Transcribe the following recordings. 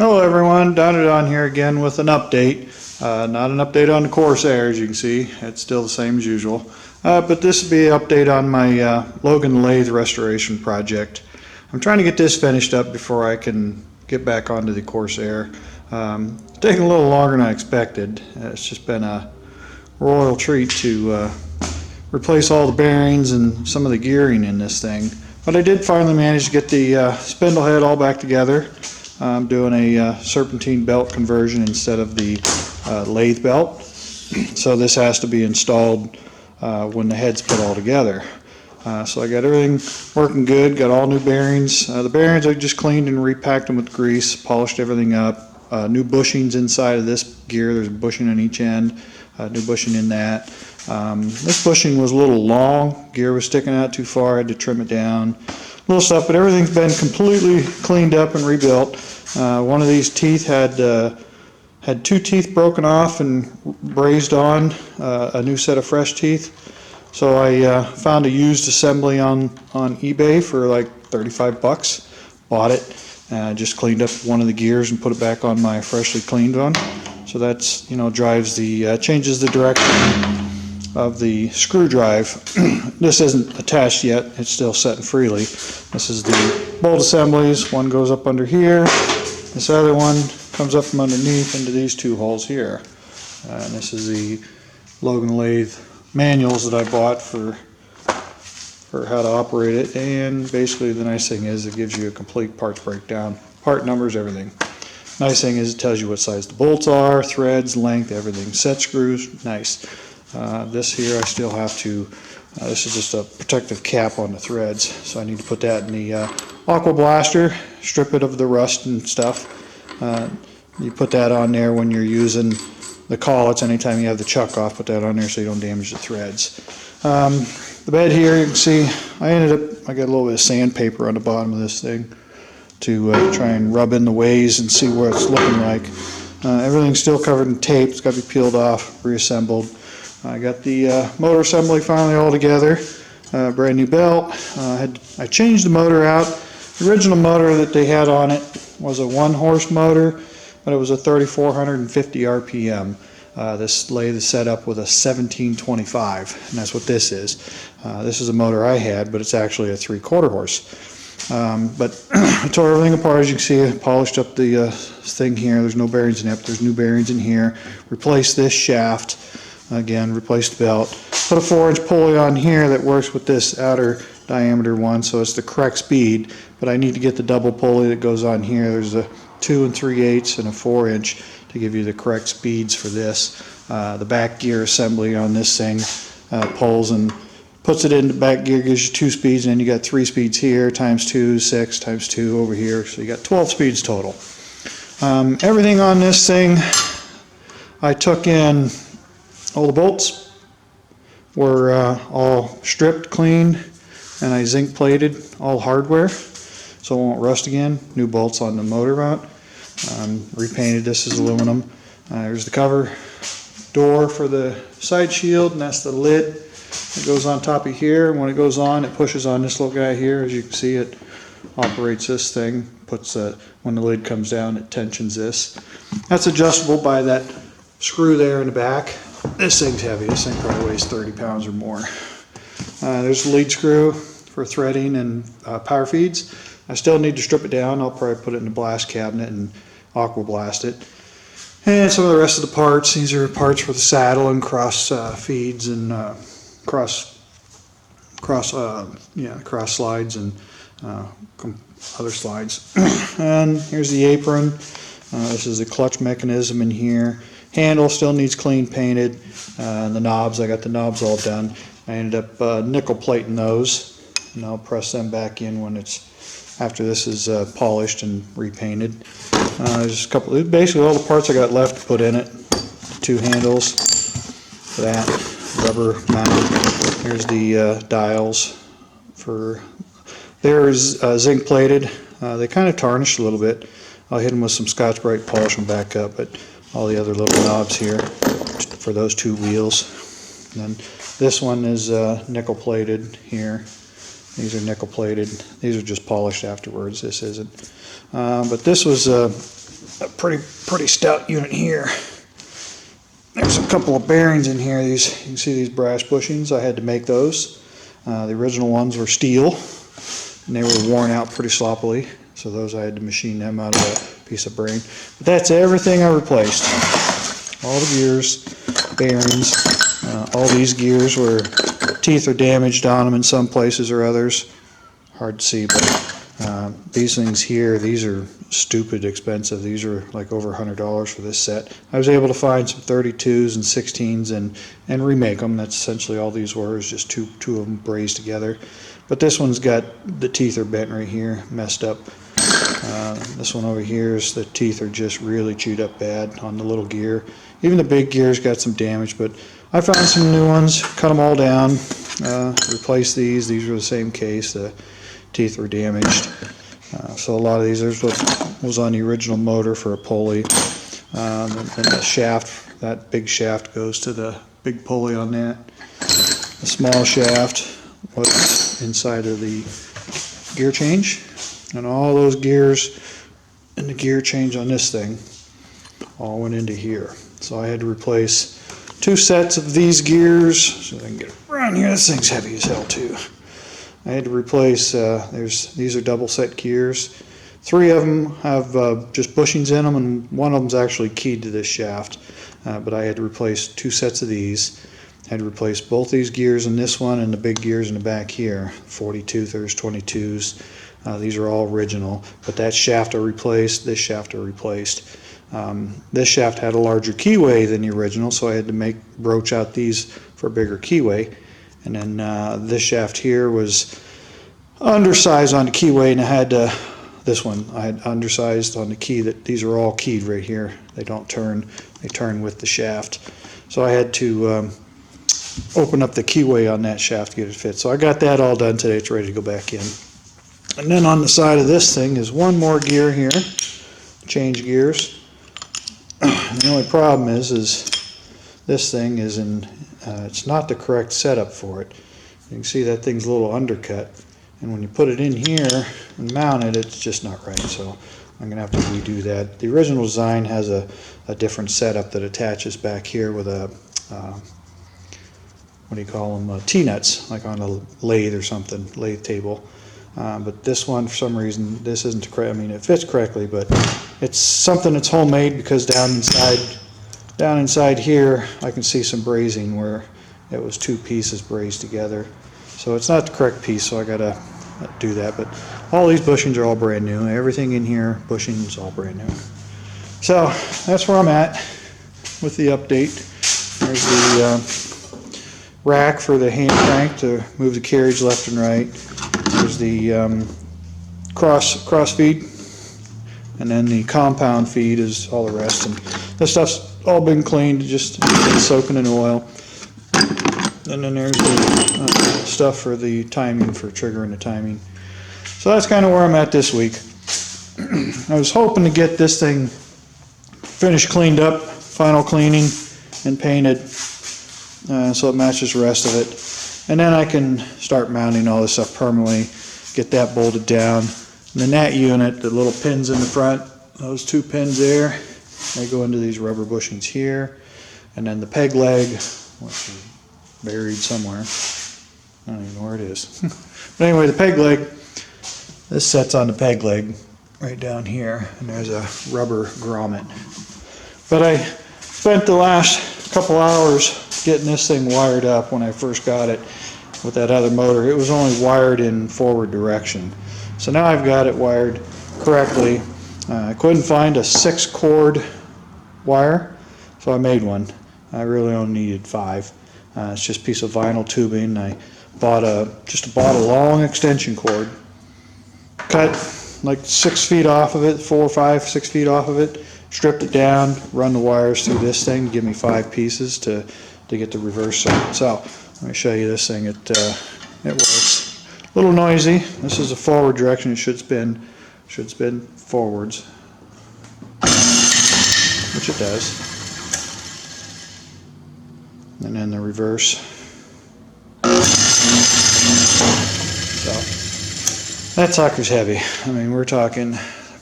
Hello everyone, Don here again with an update. Not an update on the Corsair, as you can see. It's still the same as usual. But this will be an update on my Logan Lathe restoration project. I'm trying to get this finished up before I can get back onto the Corsair. It's taking a little longer than I expected. It's just been a royal treat to replace all the bearings and some of the gearing in this thing. But I did finally manage to get the spindle head all back together. I'm doing a serpentine belt conversion instead of the lathe belt. So this has to be installed when the head's put all together. So I got everything working good, got all new bearings. The bearings I just cleaned and repacked them with grease, polished everything up. New bushings inside of this gear, there's a bushing on each end, new bushing in that. This bushing was a little long, gear was sticking out too far, I had to trim it down. Little stuff, but everything's been completely cleaned up and rebuilt. One of these teeth had two teeth broken off and brazed on, a new set of fresh teeth. So I found a used assembly on eBay for like 35 bucks. Bought it, just cleaned up one of the gears and put it back on my freshly cleaned one. So that's, drives the changes the direction of the screw drive. This isn't attached yet, it's still setting freely. This is the bolt assemblies. One goes up under here, this other one comes up from underneath into these two holes here. And this is the Logan Lathe manuals that I bought for how to operate it, and basically the nice thing is it gives you a complete parts breakdown, part numbers, everything. Nice thing is it tells you what size the bolts are, threads, length, everything. Set screws, nice. This here I still have to, this is just a protective cap on the threads, so I need to put that in the Aqua Blaster, strip it of the rust and stuff. You put that on there when you're using the collets. Anytime you have the chuck off, put that on there so you don't damage the threads. The bed here, you can see, I got a little bit of sandpaper on the bottom of this thing to try and rub in the ways and see what it's looking like. Everything's still covered in tape. It's got to be peeled off, reassembled. I got the motor assembly finally all together. Brand new belt. I changed the motor out. The original motor that they had on it was a 1-horse motor, but it was a 3,450 RPM. This lathe is set up with a 1725, and that's what this is. This is a motor I had, but it's actually a 3/4 horse. But I tore everything apart, as you can see. I polished up the thing here. There's no bearings in it, but there's new bearings in here. Replaced this shaft. Again, replaced the belt. Put a 4-inch pulley on here that works with this outer diameter one, so it's the correct speed. But I need to get the double pulley that goes on here. There's a 2 3/8 and a 4-inch to give you the correct speeds for this. The back gear assembly on this thing pulls and puts it into back gear, gives you 2 speeds, and then you got 3 speeds here, times 2, 6, times 2 over here. So you got 12 speeds total. Everything on this thing, I took in. All the bolts were all stripped, cleaned, and I zinc plated all hardware so it won't rust again. New bolts on the motor mount. Repainted this as aluminum. There's the cover door for the side shield, and that's the lid that goes on top of here. And when it goes on, it pushes on this little guy here. As you can see, it operates this thing. When the lid comes down, it tensions this. That's adjustable by that screw there in the back. This thing's heavy. This thing probably weighs 30 pounds or more. There's the lead screw for threading and power feeds. I still need to strip it down. I'll probably put it in a blast cabinet and aqua blast it. And some of the rest of the parts. These are parts for the saddle and cross feeds and cross slides and other slides. And here's the apron. This is the clutch mechanism in here. Handle still needs clean painted. And the knobs, I got the knobs all done. I ended up nickel plating those, and I'll press them back in when after this is polished and repainted. There's a couple, basically all the parts I got left to put in it. 2 handles for that, rubber mount. Here's the dials for. There's zinc plated. They kind of tarnished a little bit. I'll hit them with some Scotch-Brite, polish them back up, but all the other little knobs here for those 2 wheels. And then this one is nickel plated here. These are nickel plated. These are just polished afterwards. This isn't. But this was a pretty stout unit here. There's a couple of bearings in here. You can see these brass bushings. I had to make those. The original ones were steel, and they were worn out pretty sloppily. So those I had to machine them out of a piece of bearing. But that's everything I replaced. All the gears, bearings, all these gears where teeth are damaged on them in some places or others. Hard to see, but these things here, these are stupid expensive. These are like over $100 for this set. I was able to find some 32s and 16s and remake them. That's essentially all these were, is just two of them brazed together. But this one's got, the teeth are bent right here, messed up. This one over here is, the teeth are just really chewed up bad on the little gear. Even the big gear's got some damage, but I found some new ones, cut them all down, replaced these. These were the same case. The teeth were damaged. So a lot of these, there's what was on the original motor for a pulley. And the shaft, that big shaft goes to the big pulley on that. The small shaft was inside of the gear change. And all those gears and the gear change on this thing all went into here. So I had to replace 2 sets of these gears, so I can get around here. This thing's heavy as hell too. I had to replace, these are double set gears. 3 of them have just bushings in them, and one of them's actually keyed to this shaft. But I had to replace 2 sets of these. I had to replace both these gears in this one and the big gears in the back here. 40-toothers, 22s. These are all original, but that shaft I replaced, this shaft I replaced. This shaft had a larger keyway than the original, so I had to broach out these for a bigger keyway. And then this shaft here was undersized on the keyway, and I had this one I had undersized on the key. That these are all keyed right here. They don't turn; they turn with the shaft. So I had to open up the keyway on that shaft to get it fit. So I got that all done today. It's ready to go back in. And then on the side of this thing is one more gear here. Change gears. The only problem is this thing is in. It's not the correct setup for it. You can see that thing's a little undercut, and when you put it in here and mount it, it's just not right. So I'm gonna have to redo that. The original design has a different setup that attaches back here with a what do you call them? T-nuts, like on a lathe or something, lathe table. But this one, for some reason, this isn't correct. I mean, it fits correctly, but it's something that's homemade, because down inside here, I can see some brazing where it was 2 pieces brazed together. So it's not the correct piece, so I gotta do that. But all these bushings are all brand new. Everything in here, bushing is all brand new. So that's where I'm at with the update. There's the rack for the hand crank to move the carriage left and right. There's the cross feed, and then the compound feed is all the rest. And this stuff's all been cleaned, just soaking in oil. And then there's the stuff for the timing, for triggering the timing. So that's kind of where I'm at this week. I was hoping to get this thing finished, cleaned up, final cleaning, and painted, so it matches the rest of it. And then I can start mounting all this stuff permanently, get that bolted down. And then that unit, the little pins in the front, those 2 pins there, they go into these rubber bushings here. And then the peg leg, which is buried somewhere. I don't even know where it is. But anyway, the peg leg, this sets on the peg leg right down here, and there's a rubber grommet. But I spent the last couple hours getting this thing wired up when I first got it with that other motor. It was only wired in forward direction. So now I've got it wired correctly. I couldn't find a 6-cord wire, so I made one. I really only needed 5. It's just a piece of vinyl tubing. I bought a long extension cord, cut like 6 feet off of it, 4, 5, 6 feet off of it, stripped it down, run the wires through this thing to give me 5 pieces to get the reverse circuit. So let me show you this thing. It works. A little noisy. This is a forward direction. It should spin forwards, which it does. And then the reverse. So that sucker's heavy. I mean, we're talking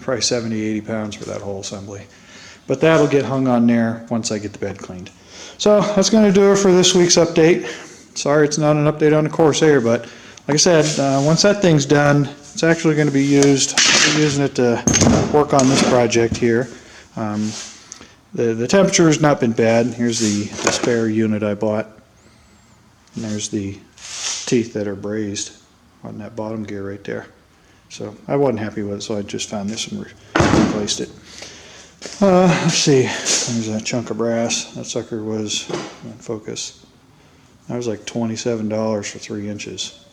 probably 70, 80 pounds for that whole assembly. But that'll get hung on there once I get the bed cleaned. So that's going to do it for this week's update. Sorry it's not an update on the Corsair, but like I said, once that thing's done, it's actually going to be used. I'm using it to work on this project here. The temperature has not been bad. Here's the spare unit I bought. And there's the teeth that are brazed on that bottom gear right there. So I wasn't happy with it, so I just found this and replaced it. Let's see, there's that chunk of brass. That sucker was, in focus, that was like $27 for 3 inches.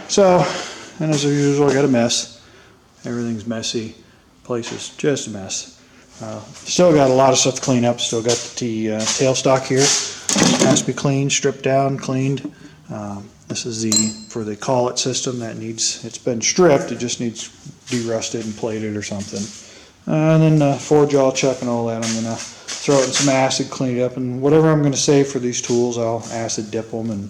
So, and as usual, I got a mess. Everything's messy. Place is just a mess. Still got a lot of stuff to clean up. Still got the tailstock here. Has to be cleaned, stripped down, cleaned. This is for the collet system that it's been stripped. It just needs derusted and plated or something. And then the four-jaw chuck and all that, I'm going to throw it in some acid, clean it up, and whatever I'm going to save for these tools, I'll acid dip them and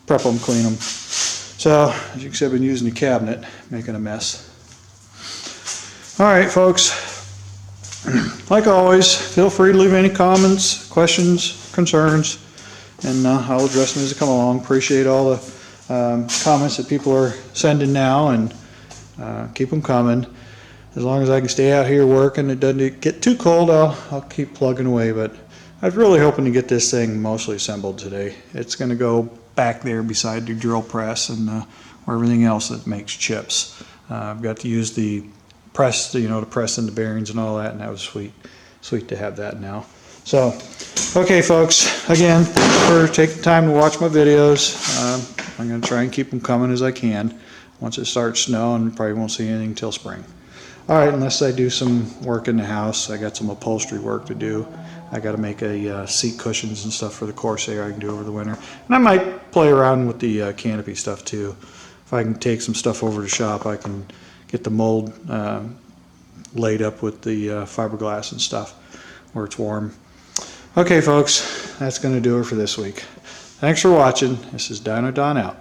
prep them, clean them. So, as you can see, I've been using the cabinet, making a mess. Alright, folks. Like always, feel free to leave any comments, questions, concerns, and I'll address them as they come along. Appreciate all the comments that people are sending now, and keep them coming. As long as I can stay out here working, it doesn't get too cold, I'll keep plugging away. But I was really hoping to get this thing mostly assembled today. It's going to go back there beside the drill press and or everything else that makes chips. I've got to use the press, to press in the bearings and all that, and that was sweet to have that now. So, okay, folks. Again, thanks for taking time to watch my videos. I'm going to try and keep them coming as I can. Once it starts snowing, probably won't see anything till spring. Alright, unless I do some work in the house. I got some upholstery work to do. I got to make a seat cushions and stuff for the Corsair I can do over the winter. And I might play around with the canopy stuff too. If I can take some stuff over to the shop, I can get the mold laid up with the fiberglass and stuff where it's warm. Okay, folks, that's going to do it for this week. Thanks for watching. This is Dino Don out.